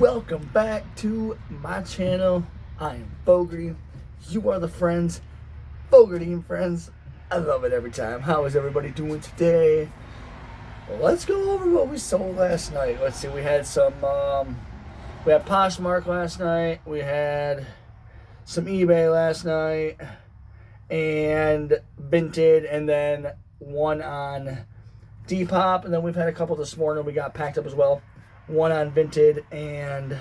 Welcome back to my channel. I am Fogarty. You are the friends. Fogarty and Friends. I love it every time. How is everybody doing today? Well, let's go over what we sold last night. Let's see, we had some, we had Poshmark last night. We had some eBay last night. And Vinted. And then one on Depop. And then we've had a couple this morning we got packed up as well. One on Vinted, and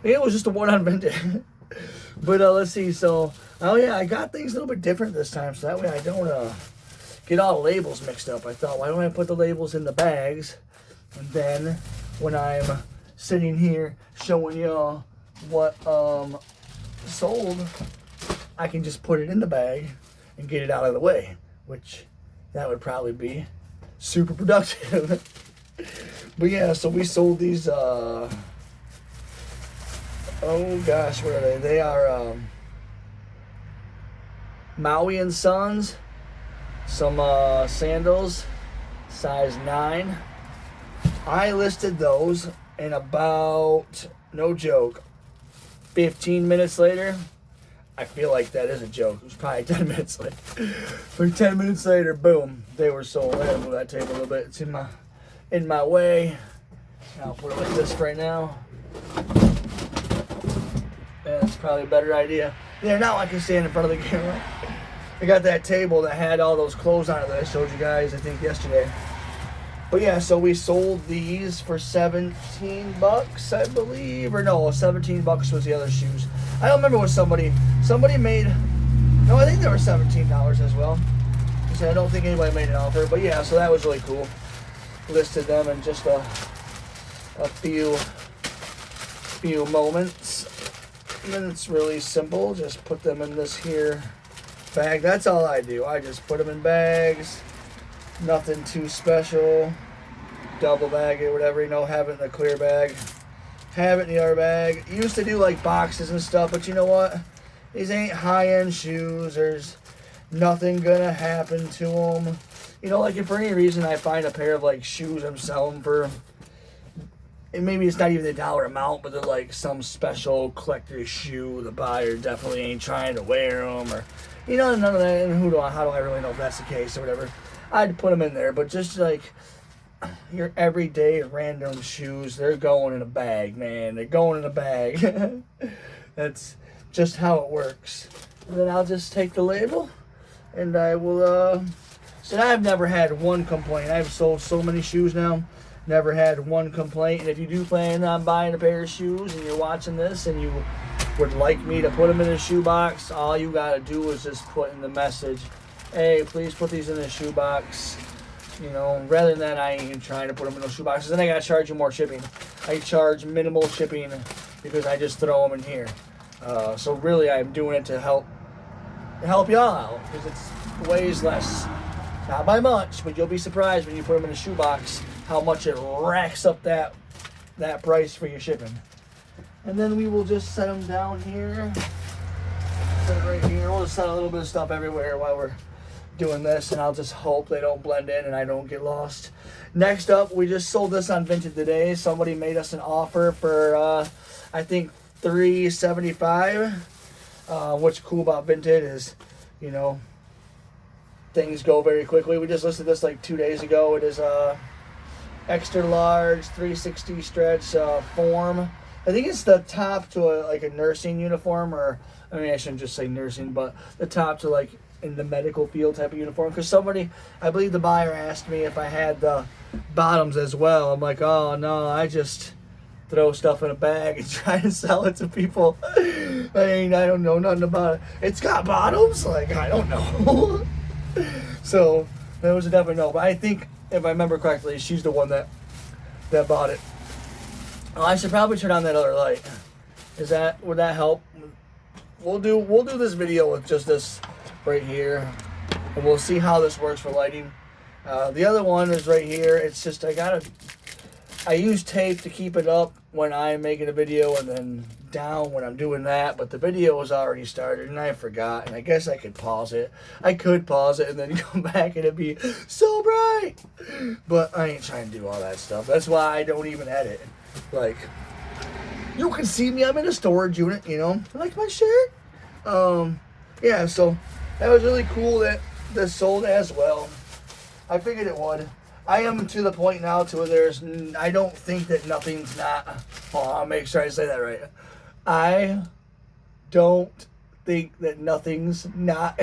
it was just a one on Vinted. But let's see. So, oh yeah, I got things a little bit different this time, so that way I don't get all the labels mixed up. I thought, why don't I put the labels in the bags, and then when I'm sitting here showing y'all what sold, I can just put it in the bag and get it out of the way, which that would probably be super productive. But yeah, so we sold these oh gosh, what are they? They are Maui and Sons, some sandals, size 9. I listed those, and about, no joke, 15 minutes later, I feel like that is a joke. It was probably 10 minutes later. Like 10 minutes later, boom, they were sold. I gotta move that table a little bit. It's in my way. I'll put it like this right now. That's probably a better idea. Yeah, now I can stand in front of the camera. I got that table that had all those clothes on it that I showed you guys, I think, yesterday. But yeah, so we sold these for 17 bucks, I believe. Or no, 17 bucks was the other shoes. I don't remember what somebody made. No, I think they were $17 as well. So I don't think anybody made an offer. But yeah, so that was really cool. Listed them in just a few moments. And then it's really simple. Just put them in this here bag. That's all I do. I just put them in bags. Nothing too special. Double bag it, whatever, you know, have it in the clear bag. Have it in the other bag. Used to do like boxes and stuff, but you know what? These ain't high-end shoes. There's nothing gonna happen to them. You know, like if for any reason I find a pair of like shoes I'm selling for, and maybe it's not even the dollar amount, but they're like some special collector's shoe, the buyer definitely ain't trying to wear them, or, you know, none of that. And how do I really know if that's the case or whatever? I'd put them in there, but just like your everyday random shoes, they're going in a bag, man. They're going in a bag. That's just how it works. And then I'll just take the label, and I will, so I've never had one complaint. I've sold so many shoes now, never had one complaint. And if you do plan on buying a pair of shoes and you're watching this and you would like me to put them in a shoebox, all you gotta do is just put in the message, hey, please put these in a shoebox. You know, rather than I ain't trying to put them in those shoeboxes, then I gotta charge you more shipping. I charge minimal shipping because I just throw them in here. So really, I'm doing it to help y'all out because it's weighs less, not by much, but you'll be surprised when you put them in a shoebox how much it racks up that price for your shipping. And then we will just set them down here. Set it right here. We'll just set a little bit of stuff everywhere while we're doing this, and I'll just hope they don't blend in and I don't get lost. Next up, we just sold this on Vinted today. Somebody made us an offer for I think $3.75. What's cool about Vinted is, you know, things go very quickly. We just listed this like 2 days ago. It is a extra large 360 stretch form. I think it's the top to like a nursing uniform, or I mean, I shouldn't just say nursing, but the top to like in the medical field type of uniform. Because somebody, I believe the buyer asked me if I had the bottoms as well. I'm like, oh no, I just throw stuff in a bag and try to sell it to people. I don't know nothing about it. It's got bottoms? Like, I don't know. So that was a definite no. But I think, if I remember correctly, she's the one that bought it. Oh, I should probably turn on that other light. Would that help? We'll do this video with just this right here, and we'll see how this works for lighting. The other one is right here. It's just I use tape to keep it up when I'm making a video, and then down when I'm doing that, but the video was already started and I forgot, and I guess I could pause it. I could pause it and then come back and it'd be so bright. But I ain't trying to do all that stuff. That's why I don't even edit. Like, you can see me, I'm in a storage unit, you know. I like my shirt. Yeah, so that was really cool that this sold as well. I figured it would. I am to the point now to where I don't think that nothing's not, I'll make sure I say that right. I don't think that nothing's not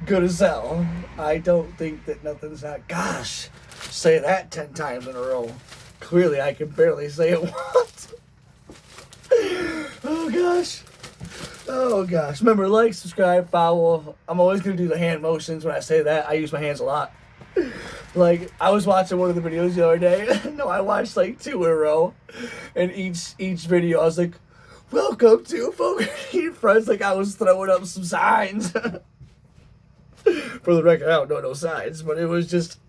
gonna sell. I don't think that nothing's not, gosh, say that 10 times in a row. Clearly I can barely say it once. Oh gosh. Oh gosh. Remember, like, subscribe, follow. I'm always going to do the hand motions when I say that. I use my hands a lot. Like, I was watching one of the videos the other day. No, I watched like 2 in a row. And each video I was like, welcome to Fogarty N Friends. Like, I was throwing up some signs. For the record, I don't know no signs. But it was just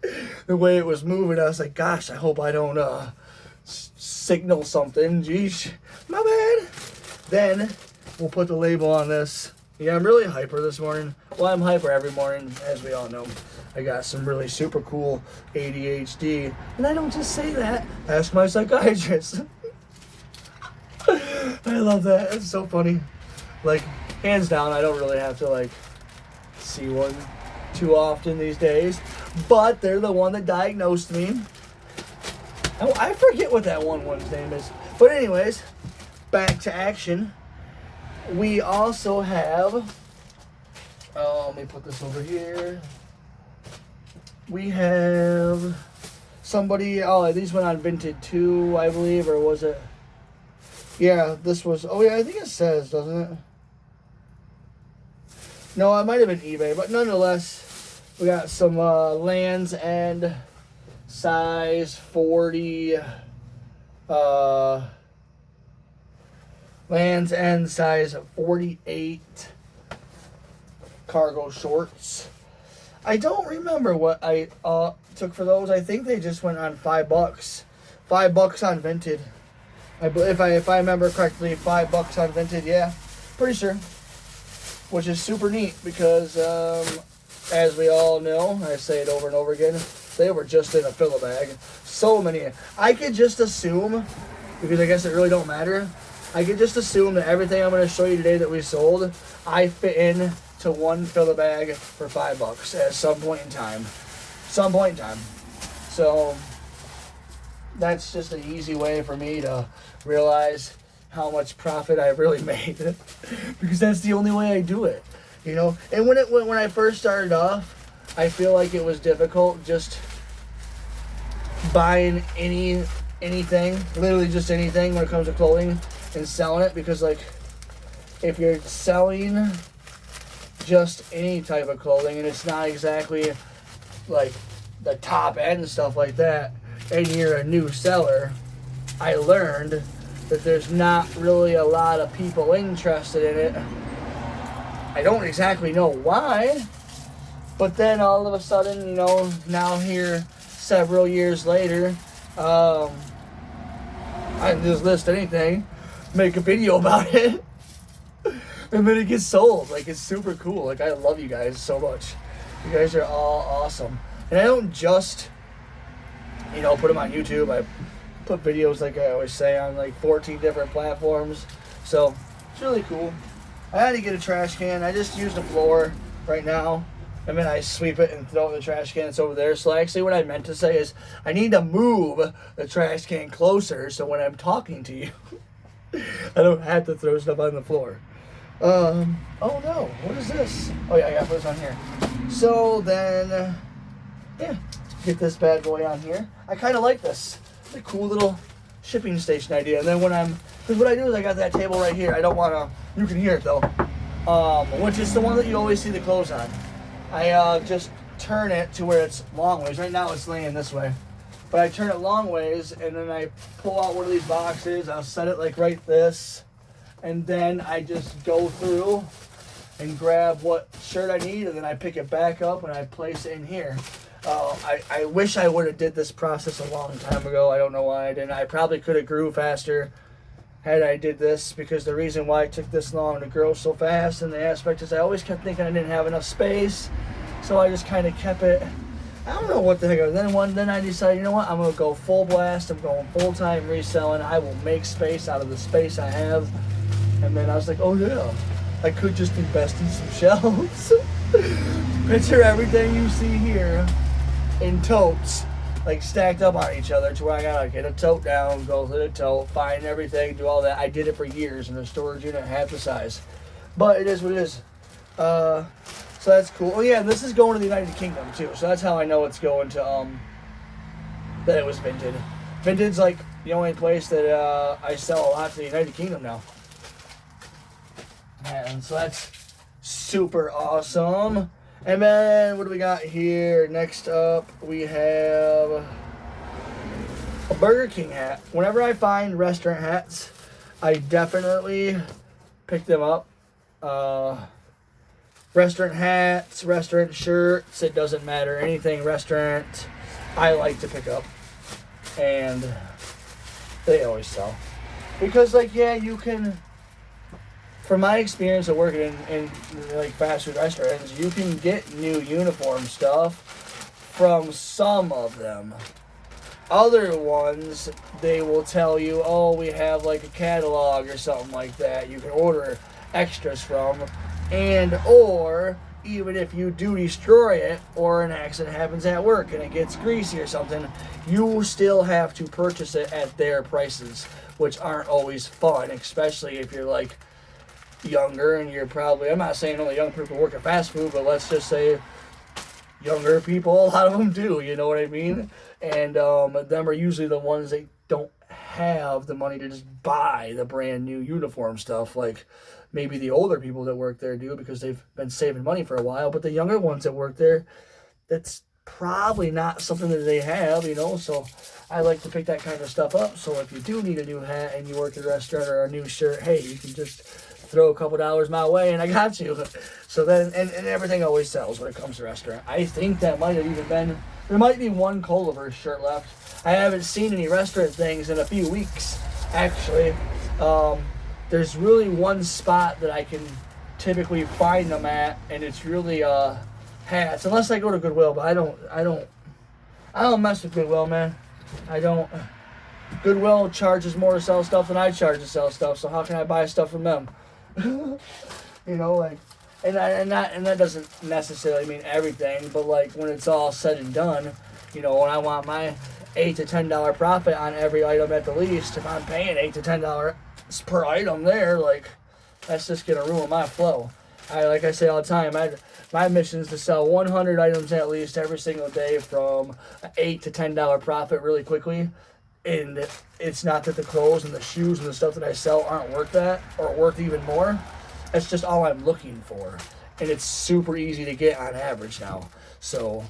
the way it was moving. I was like, gosh, I hope I don't signal something. Geesh. My bad. Then we'll put the label on this. Yeah, I'm really hyper this morning. Well, I'm hyper every morning, as we all know. I got some really super cool ADHD. And I don't just say that. Ask my psychiatrist. I love that. It's so funny. Like, hands down, I don't really have to, like, see one too often these days. But they're the one that diagnosed me. Oh, I forget what that one's name is. But anyways, back to action. We also have, let me put this over here. We have somebody, these went on Vinted too, I believe, or was it? Yeah, this was, I think it says, doesn't it? No, it might have been eBay, but nonetheless, we got some Lands End size 40, Lands End size 48 cargo shorts. I don't remember what I took for those. I think they just went on $5. $5 on Vinted. If I remember correctly, $5 on Vinted. Yeah, pretty sure. Which is super neat because, as we all know, I say it over and over again, they were just in a fill bag. So many. I could just assume, because I guess it really don't matter, I could just assume that everything I'm going to show you today that we sold, I fit in to one fill bag for $5 at some point in time. So that's just an easy way for me to realize how much profit I've really made. Because that's the only way I do it. You know? And when I first started off, I feel like it was difficult just buying anything, literally just anything when it comes to clothing and selling it, because like if you're selling just any type of clothing and it's not exactly like the top end stuff like that, and you're a new seller, I learned that there's not really a lot of people interested in it. I don't exactly know why, but then all of a sudden, you know, now here several years later, I can just list anything, make a video about it, and then it gets sold. Like, it's super cool. Like, I love you guys so much. You guys are all awesome. And I don't just, you know, put them on YouTube. I put videos, like I always say, on like 14 different platforms. So it's really cool. I had to get a trash can. I just use the floor right now, and then I sweep it and throw it in the trash can. It's over there. So actually what I meant to say is I need to move the trash can closer so when I'm talking to you, I don't have to throw stuff on the floor. Oh no, what is this? Oh yeah, I got this on here. So then, yeah, get this bad boy on here. I kind of like this. It's a cool little shipping station idea. And then because what I do is I got that table right here. I don't want to, you can hear it though. Which is the one that you always see the clothes on. I just turn it to where it's long ways. Right now it's laying this way. But I turn it long ways, and then I pull out one of these boxes. I'll set it like right this. And then I just go through and grab what shirt I need, and then I pick it back up and I place it in here. I wish I would have did this process a long time ago. I don't know why I didn't. I probably could have grew faster. had I did this, because the reason why it took this long to grow so fast, and the aspect is I always kept thinking I didn't have enough space, so I just kind of kept it. I don't know what the heck. Then I decided, you know what, I'm gonna go full blast. I'm going full time reselling. I will make space out of the space I have. And then I was like, oh yeah, I could just invest in some shelves. Picture everything you see here in totes, like stacked up on each other, to where I gotta get a tote down, go through the tote, find everything, do all that. I did it for years in a storage unit half the size, but it is what it is. So that's cool. Oh yeah, and this is going to the United Kingdom too, so that's how I know it's going to that it was Vinted. Vinted's like the only place that I sell a lot to the United Kingdom now, and so that's super awesome. And then, what do we got here? Next up, we have a Burger King hat. Whenever I find restaurant hats, I definitely pick them up. Restaurant hats, restaurant shirts, it doesn't matter. Anything restaurant, I like to pick up. And they always sell. Because, like, yeah, you can... From my experience of working in like fast food restaurants, you can get new uniform stuff from some of them. Other ones, they will tell you, oh, we have like a catalog or something like that you can order extras from. And or even if you do destroy it, or an accident happens at work and it gets greasy or something, you still have to purchase it at their prices, which aren't always fun, especially if you're like younger and you're probably, I'm not saying only young people work at fast food, but let's just say younger people, a lot of them do, you know what I mean? And them are usually the ones that don't have the money to just buy the brand new uniform stuff, like maybe the older people that work there do, because they've been saving money for a while. But the younger ones that work there, that's probably not something that they have, you know. So I like to pick that kind of stuff up. So if you do need a new hat and you work at a restaurant, or a new shirt, hey, you can just throw a couple dollars my way and I got you. So then, and everything always sells when it comes to restaurant. I think that might have even been, there might be one Culliver's shirt left. I haven't seen any restaurant things in a few weeks, actually. There's really one spot that I can typically find them at, and it's really hats, unless I go to Goodwill. But I don't mess with Goodwill, man. I don't. Goodwill charges more to sell stuff than I charge to sell stuff. So how can I buy stuff from them? You know, like, and that doesn't necessarily mean everything, but like when it's all said and done, you know, when I want my $8 to $10 profit on every item at the least, if I'm paying $8 to $10 per item there, like, that's just gonna ruin my flow. Like I say all the time, my mission is to sell 100 items at least every single day from an $8 to $10 profit really quickly. And it's not that the clothes and the shoes and the stuff that I sell aren't worth that, or worth even more. It's just all I'm looking for, and it's super easy to get on average now. So,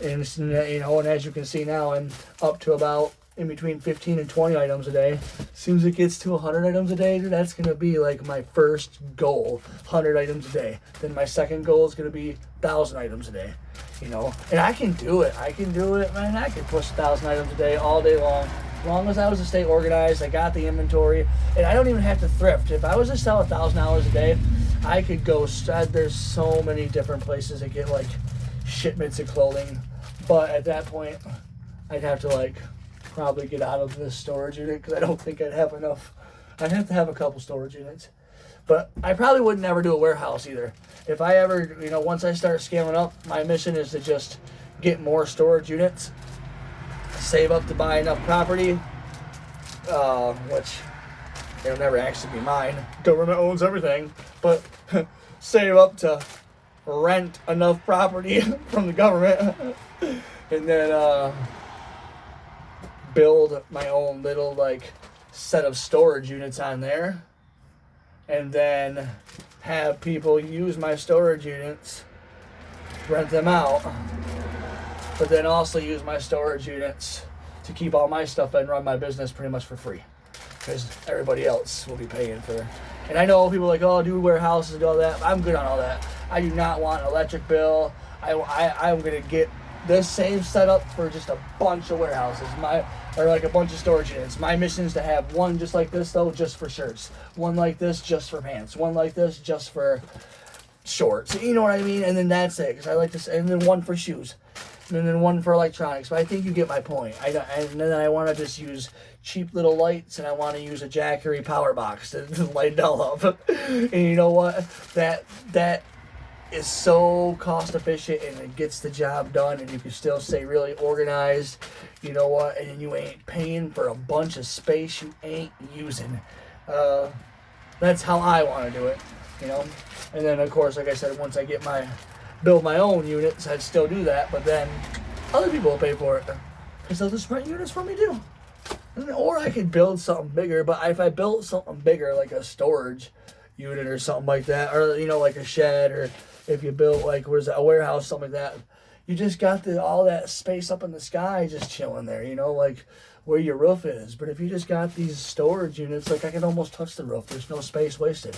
and you know, and as you can see now, I'm up to about in between 15 and 20 items a day. As soon as it gets to 100 items a day, dude, that's gonna be like my first goal, 100 items a day. Then my second goal is gonna be 1,000 items a day. You know, and I can do it, man. I can push 1,000 items a day all day long. As long as I was to stay organized, I got the inventory, and I don't even have to thrift. If I was to sell $1,000 a day, I could go. There's so many different places that get like shipments of clothing, but at that point, I'd have to like probably get out of this storage unit, because I don't think I'd have enough. I'd have to have a couple storage units, but I probably would never do a warehouse either. If I ever, you know, once I start scaling up, my mission is to just get more storage units. Save up to buy enough property, which it'll never actually be mine. Government owns everything, but save up to rent enough property from the government, and then build my own little like set of storage units on there, and then have people use my storage units, rent them out, but then also use my storage units to keep all my stuff and run my business pretty much for free, because everybody else will be paying for. And I know people are like, oh, do warehouses and do all that. I'm good on all that. I do not want an electric bill. I'm gonna get this same setup for just a bunch of warehouses, or like a bunch of storage units. My mission is to have one just like this though, just for shirts. One like this, just for pants. One like this, just for shorts. You know what I mean? And then that's it. Because I like this, and then one for shoes, and then one for electronics. But I think you get my point. And then I want to just use cheap little lights, and I want to use a Jackery power box to light it all up. And you know what? That is so cost efficient, and it gets the job done, and you can still stay really organized. You know what? And you ain't paying for a bunch of space you ain't using. That's how I want to do it, you know. And then of course, like I said, once I get build my own units, I'd still do that. But then other people will pay for it because they'll just rent units from me too. Or I could build something bigger. But if I built something bigger, like a storage unit or something like that, or you know, like a shed, or if you built like a warehouse, something like that, you just got all that space up in the sky just chilling there, you know, like where your roof is. But if you just got these storage units, like I can almost touch the roof. There's no space wasted.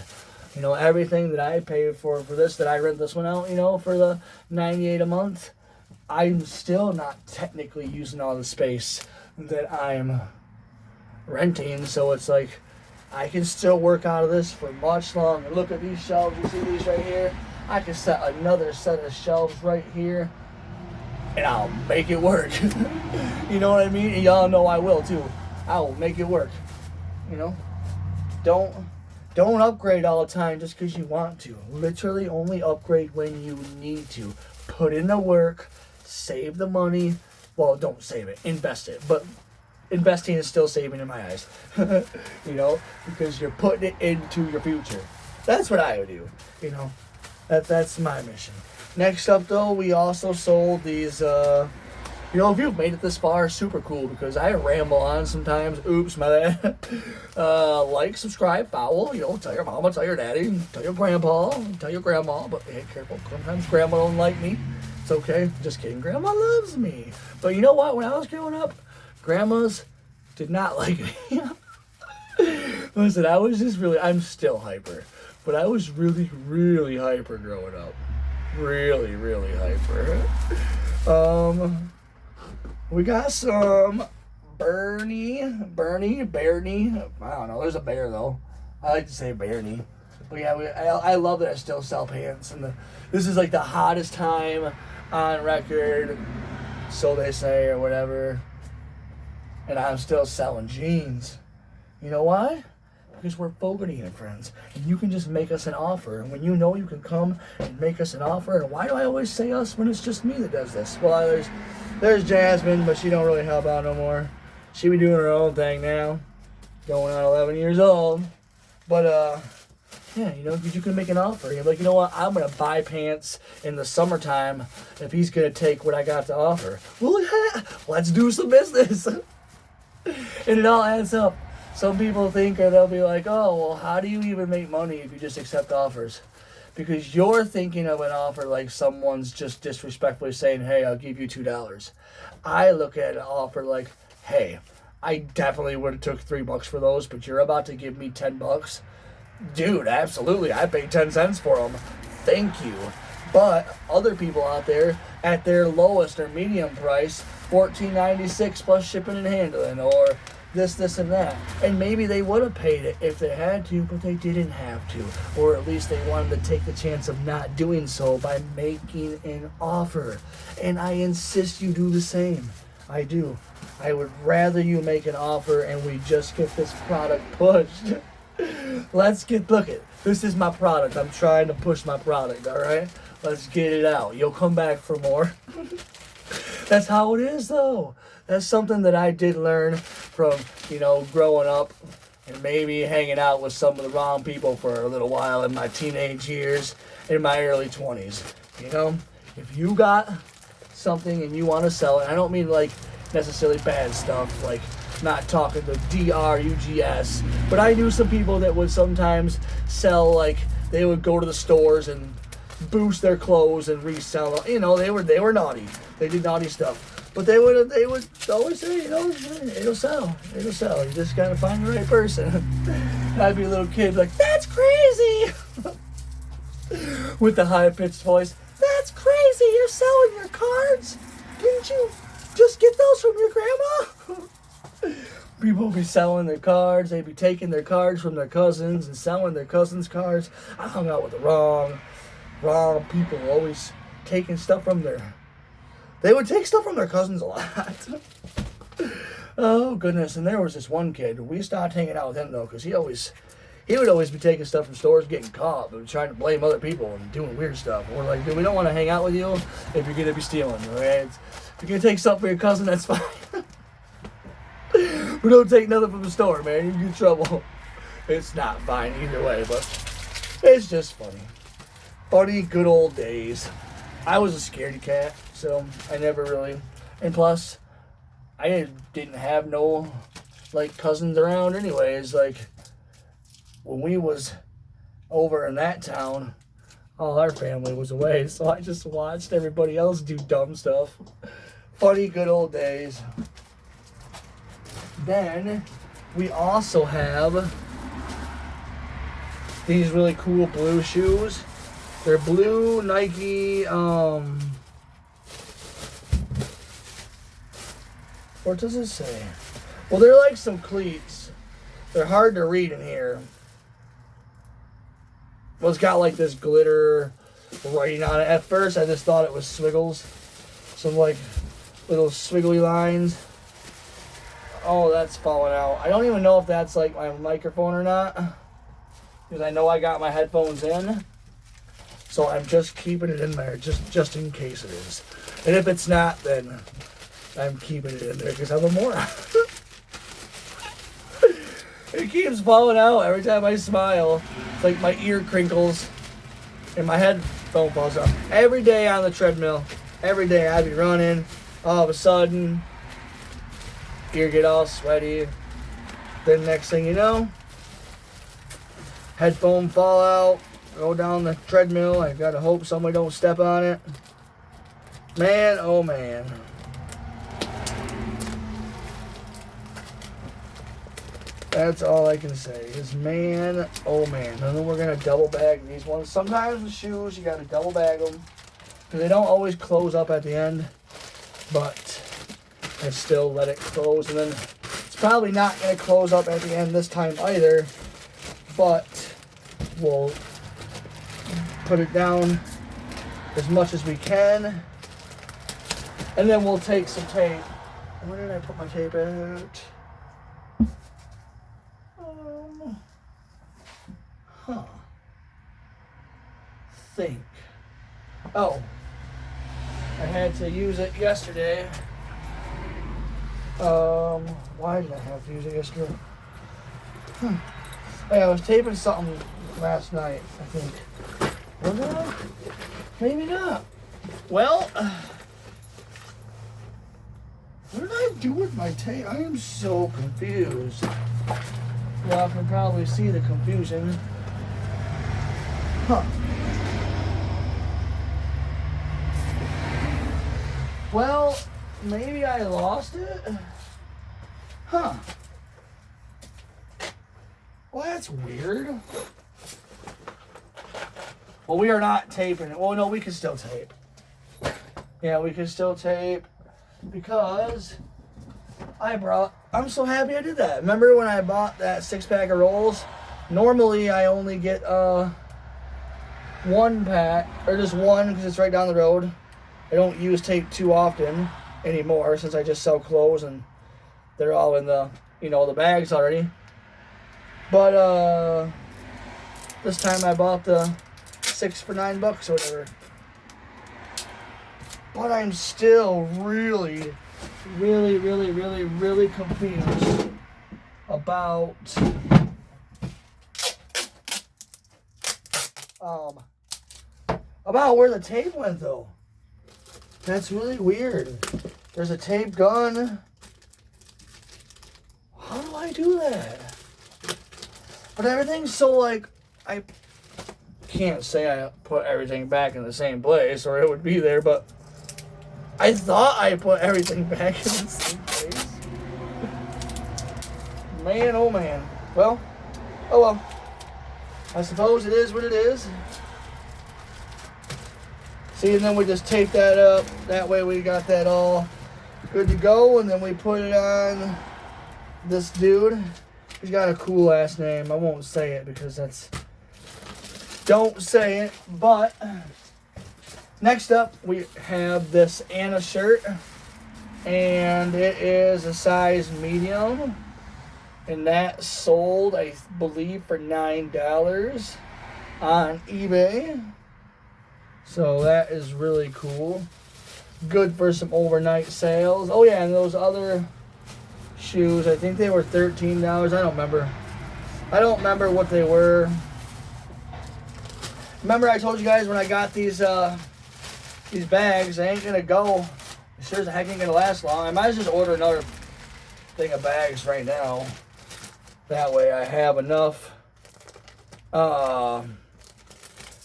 You know, everything that I pay for this, that I rent this one out, you know, for the $98 a month, I'm still not technically using all the space that I'm renting. So it's like I can still work out of this for much longer. Look at these shelves. You see these right here? I can set another set of shelves right here, and I'll make it work. You know what I mean? And y'all know I will too. I will make it work. You know? Don't upgrade all the time just because you want to. Literally only upgrade when you need to. Put in the work, save the money. Well, don't save it. Invest it. But investing is still saving in my eyes. You know? Because you're putting it into your future. That's what I would do. You know? That's my mission. Next up, though, we also sold these, you know, if you've made it this far, super cool, because I ramble on sometimes. Oops, my bad. Like, subscribe, follow, you know, tell your mama, tell your daddy, tell your grandpa, tell your grandma, but hey, careful, sometimes grandma don't like me. It's okay, just kidding, grandma loves me. But you know what, when I was growing up, grandmas did not like me. Listen, I was just I'm still hyper. But I was really, really hyper growing up. Really, really hyper. We got some Bernie. I don't know. There's a bear though. I like to say Bernie. But yeah, I love that I still sell pants. And this is like the hottest time on record, so they say, or whatever. And I'm still selling jeans. You know why? Because we're Fogarty N Friends, and you can just make us an offer. And when you know you can come and make us an offer, and why do I always say us when it's just me that does this? Well, there's Jasmine, but she don't really help out no more. She be doing her own thing now, going on 11 years old. But yeah, you know, you can make an offer. You're like, you know what? I'm gonna buy pants in the summertime if he's gonna take what I got to offer. Well, yeah, let's do some business, and it all adds up. Some people think, or they'll be like, oh, well, how do you even make money if you just accept offers? Because you're thinking of an offer like someone's just disrespectfully saying, hey, I'll give you $2. I look at an offer like, hey, I definitely would have took $3 for those, but you're about to give me $10. Dude, absolutely. I paid 10 cents for them. Thank you. But other people out there, at their lowest or medium price, $14.96 plus shipping and handling, or this, and that. And maybe they would have paid it if they had to, but they didn't have to. Or at least they wanted to take the chance of not doing so by making an offer. And I insist you do the same. I do. I would rather you make an offer and we just get this product pushed. Look it. This is my product. I'm trying to push my product, all right? Let's get it out. You'll come back for more. That's how it is, though. That's something that I did learn from, you know, growing up and maybe hanging out with some of the wrong people for a little while in my teenage years, in my early 20s. You know, if you got something and you want to sell it, I don't mean like necessarily bad stuff, like not talking the drugs, but I knew some people that would sometimes sell, like they would go to the stores and boost their clothes and resell them. You know, they were naughty. They did naughty stuff. But they would always say, you know, it'll sell. You just gotta find the right person. I'd be a little kid like, that's crazy! With the high-pitched voice, that's crazy, you're selling your cards? Didn't you just get those from your grandma? People be selling their cards. They be taking their cards from their cousins and selling their cousins' cards. I hung out with the wrong people. Always taking stuff from their... They would take stuff from their cousins a lot. Oh, goodness. And there was this one kid. We stopped hanging out with him, though, because he would always be taking stuff from stores, getting caught, but trying to blame other people and doing weird stuff. We're like, dude, we don't want to hang out with you if you're going to be stealing, all right? If you're going to take stuff from your cousin, that's fine. We don't take nothing from the store, man. You get in trouble. It's not fine either way, but it's just funny. Funny, good old days. I was a scaredy cat, so I never really... And plus, I didn't have no, like, cousins around anyways. Like, when we was over in that town, all our family was away, so I just watched everybody else do dumb stuff. Funny, good old days. Then, we also have these really cool blue shoes. They're blue Nike, what does it say? Well, they're like some cleats. They're hard to read in here. Well, it's got like this glitter writing on it. At first, I just thought it was squiggles. Some like little squiggly lines. Oh, that's falling out. I don't even know if that's like my microphone or not. Because I know I got my headphones in. So I'm just keeping it in there just in case it is. And if it's not, then I'm keeping it in there because I'm a moron. It keeps falling out every time I smile. It's like my ear crinkles and my headphone falls out. Every day on the treadmill, every day I'd be running. All of a sudden, ear get all sweaty. Then next thing you know, headphone fall out. Go down the treadmill. I gotta hope somebody don't step on it. Man, oh man. That's all I can say is man, oh man. And then we're gonna double bag these ones. Sometimes with shoes, you gotta double bag them. Because they don't always close up at the end. But I still let it close. And then it's probably not gonna close up at the end this time either. But we'll put it down as much as we can. And then we'll take some tape. Where did I put my tape at? Think. Oh. I had to use it yesterday. Why did I have to use it yesterday? Hey, I was taping something last night, I think. Was I? Maybe not. Well, what did I do with my tape? I am so confused. Y'all can probably see the confusion. Huh. Well, maybe I lost it? Huh. Well, that's weird. Well, we are not taping it. Well, no, we can still tape. Yeah, we can still tape because I'm so happy I did that. Remember when I bought that 6-pack of rolls? Normally, I only get 1 pack, or just one because it's right down the road. I don't use tape too often anymore since I just sell clothes and they're all in the, the bags already. But this time I bought the 6 for $9 or whatever. But I'm still really confused about where the tape went though. That's really weird. There's a tape gun. How do I do that? But everything's so like, I can't say I put everything back in the same place or it would be there, but I thought I put everything back in the same place. Man, oh man. Well, oh well. I suppose it is what it is. See, and then we just tape that up. That way we got that all good to go. And then we put it on this dude. He's got a cool last name. I won't say it because that's... Don't say it. But next up, we have this Anna shirt. And it is a size medium. And that sold, I believe, for $9 on eBay. So that is really cool. Good for some overnight sales. Oh yeah, and those other shoes, I think they were $13. I don't remember. I don't remember what they were. Remember I told you guys when I got these bags, they ain't gonna go. Sure as heck ain't gonna last long. I might as well just order another thing of bags right now. That way I have enough. So I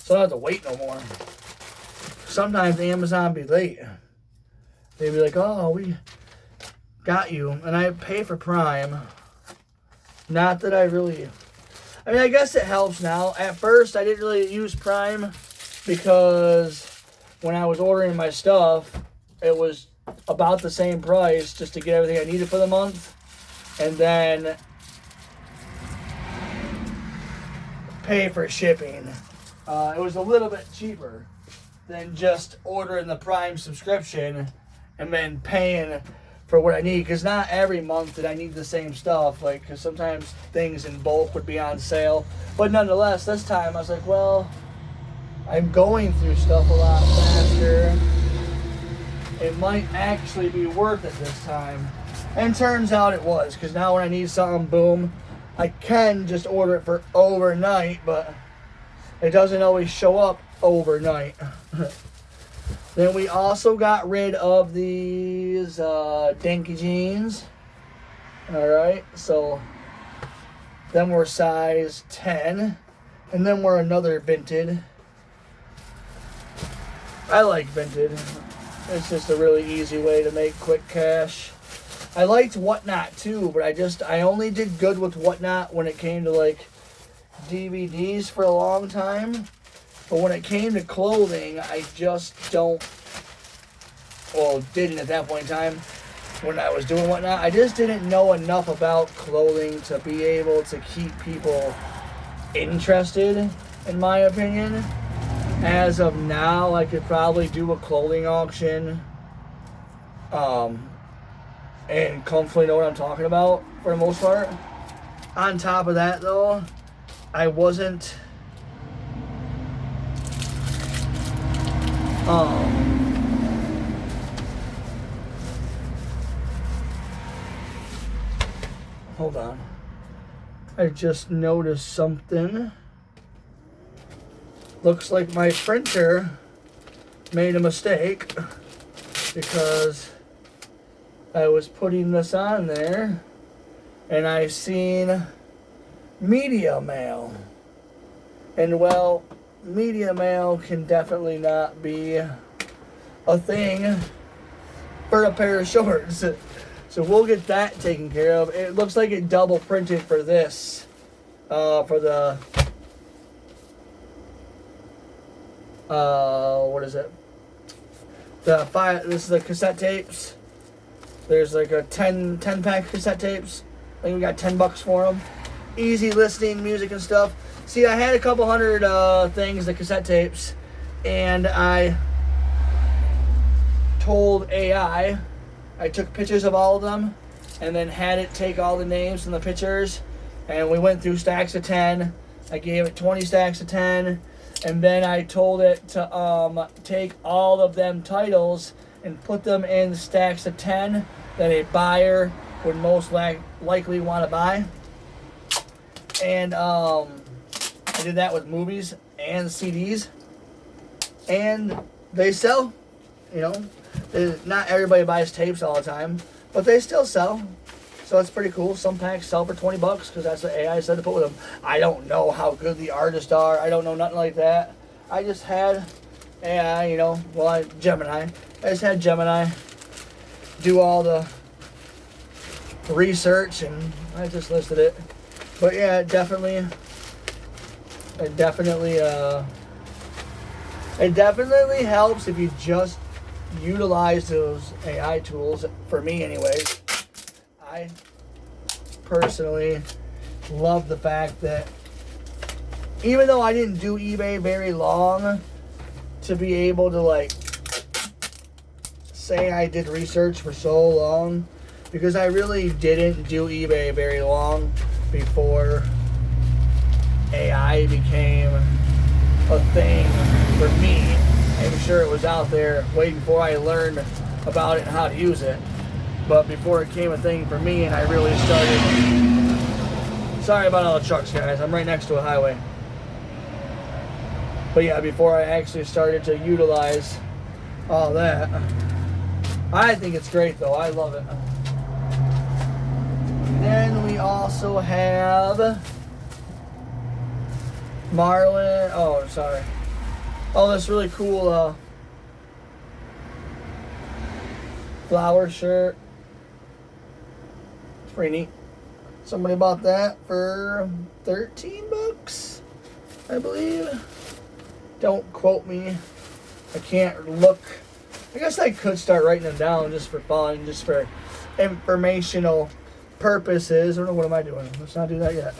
don't have to wait no more. Sometimes Amazon be late. They be like, oh, we got you. And I pay for Prime. Not that I really... I mean, I guess it helps now. At first, I didn't really use Prime because when I was ordering my stuff, it was about the same price just to get everything I needed for the month. And then pay for shipping. It was a little bit cheaper than just ordering the Prime subscription and then paying for what I need. Because not every month did I need the same stuff. Like, because sometimes things in bulk would be on sale. But nonetheless, this time I was like, well, I'm going through stuff a lot faster. It might actually be worth it this time. And turns out it was. Because now when I need something, boom, I can just order it for overnight. But it doesn't always show up overnight. Then we also got rid of these dinky jeans. Alright, so then we're size 10. And then we're another Vinted. I like Vinted. It's just a really easy way to make quick cash. I liked Whatnot too, but I only did good with Whatnot when it came to like DVDs for a long time. But when it came to clothing, I just didn't at that point in time when I was doing Whatnot. I just didn't know enough about clothing to be able to keep people interested, in my opinion. As of now, I could probably do a clothing auction and comfortably know what I'm talking about for the most part. On top of that, though, I wasn't... hold on. I just noticed something. Looks like my printer made a mistake because I was putting this on there and I seen media mail. And well, media mail can definitely not be a thing for a pair of shorts. So we'll get that taken care of. It looks like it double printed for this. For the... what is it? This is the cassette tapes. There's like a 10 pack cassette tapes. I think we got $10 for them. Easy listening, music and stuff. See, I had a couple hundred things, the cassette tapes, and I told AI, I took pictures of all of them, and then had it take all the names from the pictures, and we went through stacks of 10. I gave it 20 stacks of 10, and then I told it to take all of them titles and put them in stacks of 10 that a buyer would most likely want to buy. And I did that with movies and CDs, and they sell. You know, not everybody buys tapes all the time, but they still sell. So it's pretty cool. Some packs sell for $20 because that's what AI said to put with them. I don't know how good the artists are. I don't know nothing like that. I just had AI, Gemini. I just had Gemini do all the research, and I just listed it. But yeah, it definitely It definitely helps if you just utilize those AI tools. For me, anyways, I personally love the fact that even though I didn't do eBay very long, to be able to like say I did research for so long, because I really didn't do eBay very long before AI became a thing for me. I'm sure it was out there way before I learned about it and how to use it. But before it became a thing for me and I really started... Sorry about all the trucks, guys. I'm right next to a highway. But yeah, before I actually started to utilize all that. I think it's great though. I love it. Then we also have Marlin. Oh, sorry. Oh, this really cool flower shirt. It's pretty neat. Somebody bought that for $13, I believe. Don't quote me. I can't look. I guess I could start writing them down just for fun, just for informational purposes. I don't know, what am I doing? Let's not do that yet.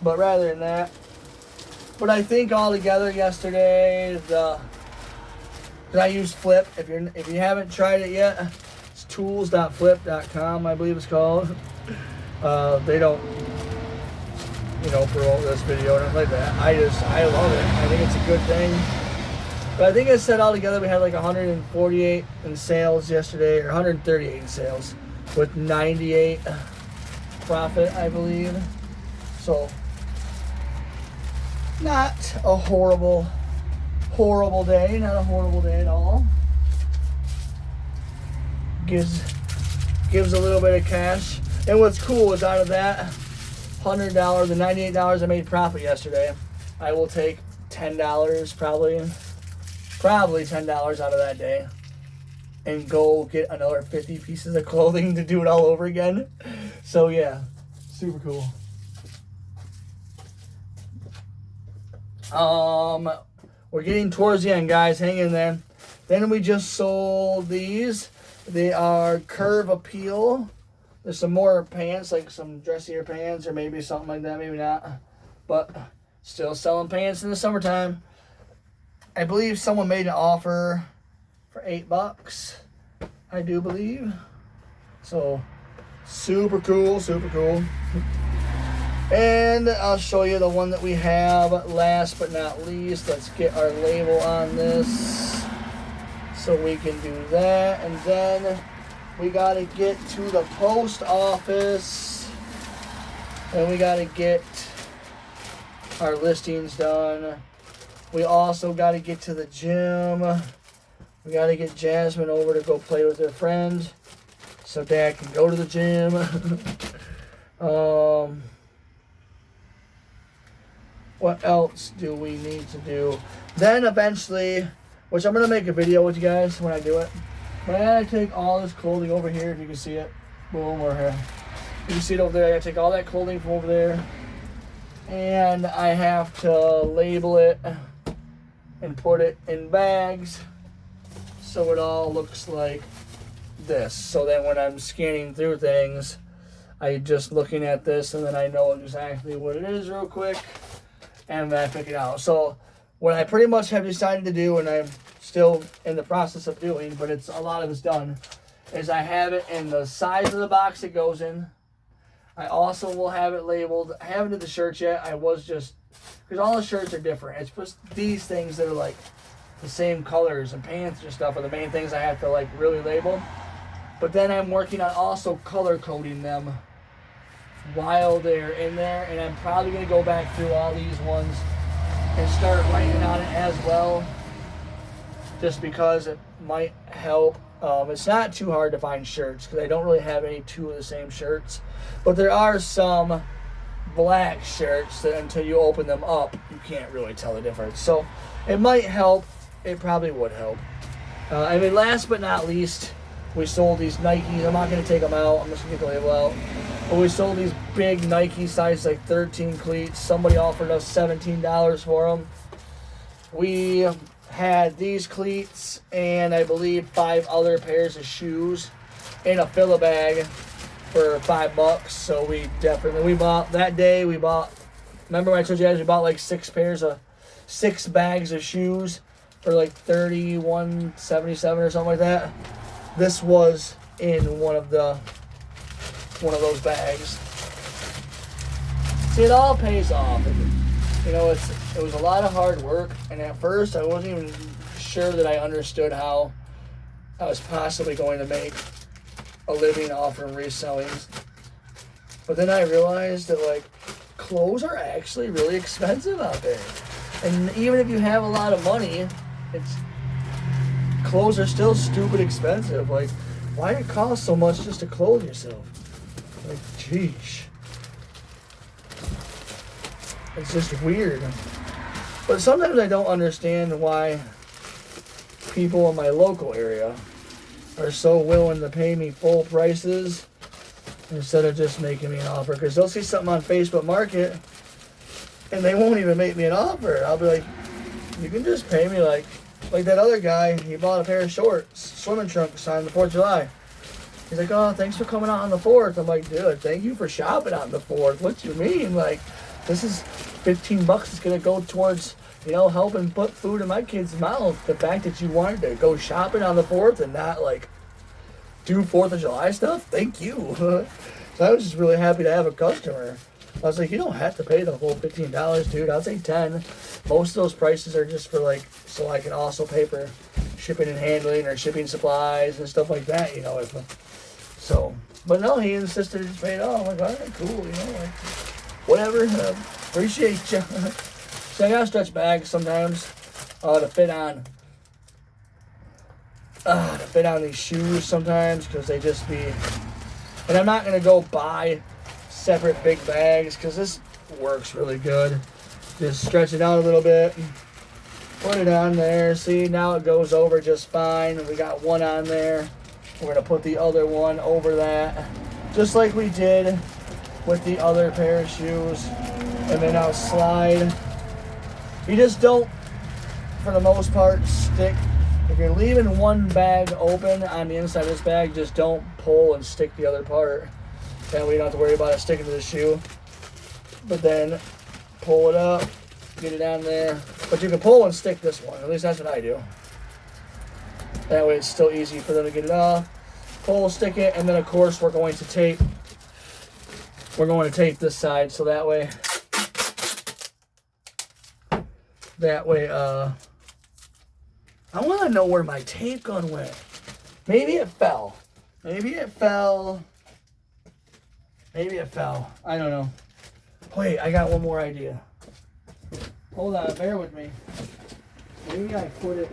But rather than that. But I think altogether yesterday, because I used Flip. If you haven't tried it yet, it's tools.flip.com, I believe it's called. They don't, promote this video or nothing like that. I love it. I think it's a good thing. But I think I said altogether we had like 148 in sales yesterday, or 138 in sales, with 98 profit, I believe. So, not a horrible day. Not a horrible day at all. Gives a little bit of cash. And what's cool is out of that $100, the $98 I made profit yesterday, I will take $10 probably $10 out of that day and go get another 50 pieces of clothing to do it all over again. So yeah, super cool. We're getting towards the end, guys. Hang in there. Then we just sold these. They are Curve Appeal. There's some more pants, like some dressier pants or maybe something like that, maybe not. But still selling pants in the summertime. I believe someone made an offer for $8, I do believe. So, super cool, super cool. And I'll show you the one that we have last but not least. Let's get our label on this so we can do that. And then we got to get to the post office. And we got to get our listings done. We also got to get to the gym. We got to get Jasmine over to go play with her friend so Dad can go to the gym. What else do we need to do? Then eventually, which I'm going to make a video with you guys when I do it. But I got to take all this clothing over here, if you can see it. Boom, or here. You can see it over there. I got to take all that clothing from over there. And I have to label it and put it in bags so it all looks like this. So that when I'm scanning through things, I just looking at this and then I know exactly what it is real quick. And then I pick it out. So what I pretty much have decided to do, and I'm still in the process of doing, but a lot of it's done, is I have it in the size of the box it goes in. I also will have it labeled. I haven't did the shirts yet. I was just, because all the shirts are different. It's just these things that are like the same colors and pants and stuff are the main things I have to like really label. But then I'm working on also color coding them while they're in there, and I'm probably going to go back through all these ones and start writing on it as well, just because it might help. It's not too hard to find shirts because I don't really have any two of the same shirts, but there are some black shirts that until you open them up you can't really tell the difference, so it might help. It probably would help. I mean, last but not least, we sold these Nikes. I'm not going to take them out. I'm just going to get the label out. But we sold these big Nike size like 13 cleats. Somebody offered us $17 for them. we had these cleats and I believe 5 other pairs of shoes in a fill-a bag for $5. So we bought that day. Remember when I told you guys we bought like 6 bags of shoes for like $31.77 or something like that. This was in one of those bags. See, it all pays off. You know, it was a lot of hard work, and at first I wasn't even sure that I understood how I was possibly going to make a living off of reselling. But then I realized that, like, clothes are actually really expensive out there. And even if you have a lot of money, clothes are still stupid expensive. Like, why it cost so much just to clothe yourself? Like, geesh. It's just weird. But sometimes I don't understand why people in my local area are so willing to pay me full prices instead of just making me an offer. Because they'll see something on Facebook Market and they won't even make me an offer. I'll be like, you can just pay me like that other guy. He bought a pair of shorts, swimming trunks on the 4th of July. He's like, oh, thanks for coming out on the 4th. I'm like, dude, thank you for shopping on the 4th. What do you mean? Like, this is $15 is going to go towards, you know, helping put food in my kid's mouth. The fact that you wanted to go shopping on the 4th and not, like, do 4th of July stuff, thank you. So I was just really happy to have a customer. I was like, you don't have to pay the whole $15, dude. I'll say $10. Most of those prices are just for, like, so I can also pay for shipping and handling or shipping supplies and stuff like that, you know. But no, he insisted to pay it all. I'm like, all right, cool, you know, like, whatever. Appreciate you. So I gotta stretch bags sometimes to fit on these shoes sometimes, because they just be. And I'm not gonna go buy separate big bags because this works really good. Just stretch it out a little bit, put it on there. See, now it goes over just fine. We got one on there. We're gonna put the other one over that, just like we did with the other pair of shoes. And then I'll slide. You just don't, for the most part, stick. If you're leaving one bag open on the inside of this bag, just don't pull and stick the other part. That way you don't have to worry about it sticking to the shoe. But then pull it up, get it on there. But you can pull and stick this one. At least that's what I do. That way it's still easy for them to get it off. Pull, stick it, and then of course we're going to tape. We're going to tape this side so that way I want to know where my tape gun went. Maybe it fell. Maybe it fell. I don't know. Wait, I got one more idea. Hold on, bear with me. Maybe I put it.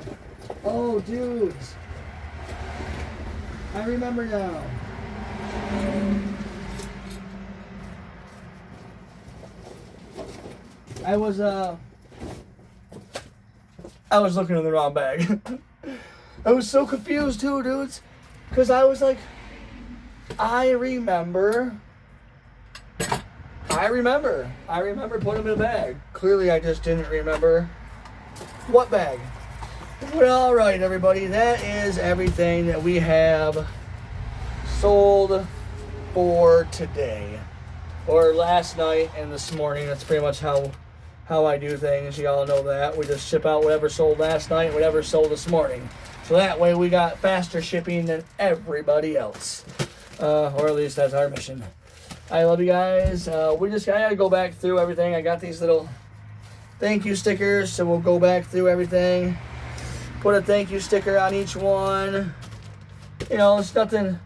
Oh, dudes. I remember now. I was looking in the wrong bag. I was so confused too, dudes. Because I was like, I remember putting them in a bag. Clearly, I just didn't remember what bag. Well, alright, everybody. That is everything that we have sold for today. Or last night and this morning. That's pretty much how I do things. You all know that. We just ship out whatever sold last night, whatever sold this morning. So that way we got faster shipping than everybody else. Or at least that's our mission. I love you guys. I gotta go back through everything. I got these little thank you stickers, so we'll go back through everything. Put a thank you sticker on each one. You know, it's nothing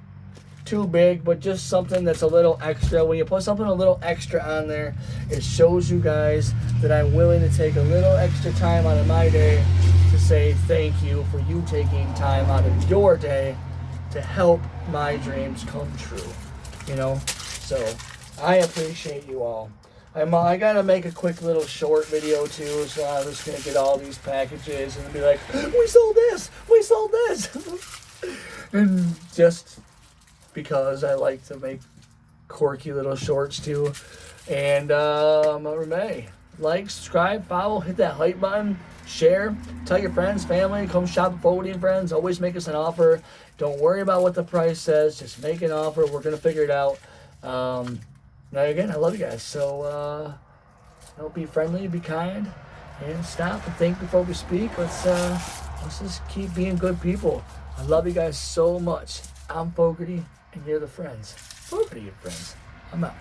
too big, but just something that's a little extra. When you put something a little extra on there, it shows you guys that I'm willing to take a little extra time out of my day to say thank you for you taking time out of your day to help my dreams come true. You know, so I appreciate you all. I gotta make a quick little short video too, so I'm just gonna get all these packages and be like, we sold this, and just because I like to make quirky little shorts too. And May, like, subscribe, follow, hit that like button, share, tell your friends, family, come shop at Fogarty N Friends. Always make us an offer. Don't worry about what the price says. Just make an offer. We're going to figure it out. Now, again, I love you guys. So, be friendly, be kind, and stop and think before we speak. Let's just keep being good people. I love you guys so much. I'm Fogarty, and you're the friends. Fogarty N Friends. I'm out.